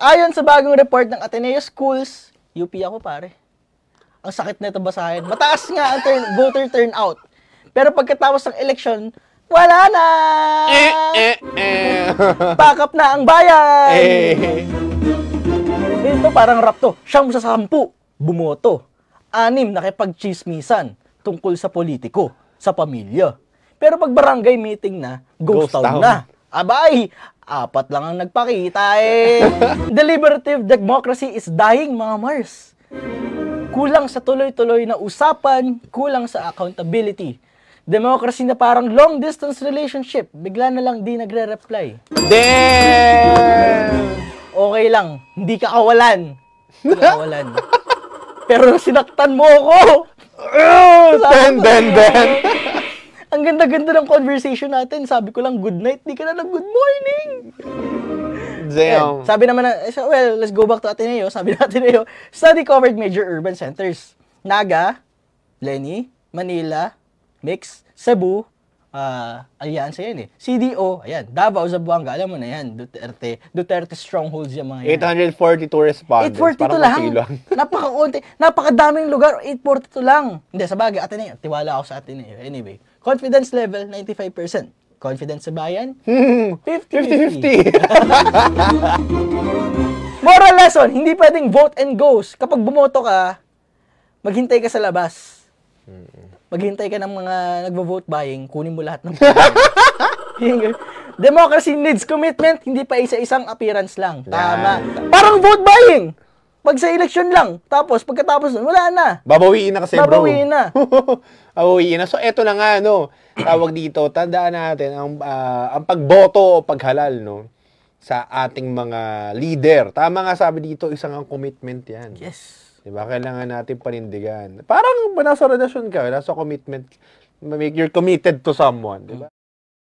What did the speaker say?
Ayon sa bagong report ng Ateneo Schools, UP ako pare. Ang sakit nito basahin. Mataas nga ang voter turnout. Pero pagkatapos ng election, wala na! Pack up na ang bayan! Ito parang rap to. 9 sa 10 bumoto. 6 nakipagchismisan tungkol sa politiko, sa pamilya. Pero pag barangay meeting na, ghost town na. Abay, 4 lang ang nagpakita eh. Deliberative democracy is dying, mga Mars. Kulang sa tuloy-tuloy na usapan, kulang sa accountability. Democracy na parang long-distance relationship, bigla na lang di nagre-reply. Damn! Okay lang, hindi ka kawalan. Hindi ka kawalan. Pero sinaktan mo ako! Ben! Ang ganda-ganda ng conversation natin. Sabi ko lang, good night, di ka na lang good morning. Damn. Sabi naman na, well, let's go back to Ateneo. Sabi na Ateneo, study covered major urban centers. Naga, Leni, Manila, Mix, Cebu, Alyansa yan eh. CDO, ayan, Davao, Zamboanga, alam mo na yan, Duterte strongholds yung mga yan. 842 respondents. 842 lang. Napaka-unti. Napakadaming lugar, 842 lang. Hindi, sa bagay, Ateneo. Tiwala ako sa Ateneo. Anyway, confidence level, 95%. Confidence sa bayan? 50-50. Moral lesson, hindi pwedeng vote and goes. Kapag bumoto ka, maghintay ka sa labas. Maghintay ka ng mga nagvo-vote buying, kunin mo lahat ng Democracy needs commitment, hindi pa isa-isang appearance lang. Tama. Parang vote buying. Pag sa election lang, tapos pagkatapos nun, wala na. Babawiin na kasi, bro. Babawiin na. Babawiin na. So, eto na nga, no. Tawag dito, tandaan natin, ang pagboto o paghalal, no, sa ating mga leader. Tama nga sabi dito, isang ang commitment yan. Yes. Diba? Kailangan natin panindigan. Parang nasa relasyon ka, nasa commitment, you're committed to someone. Diba?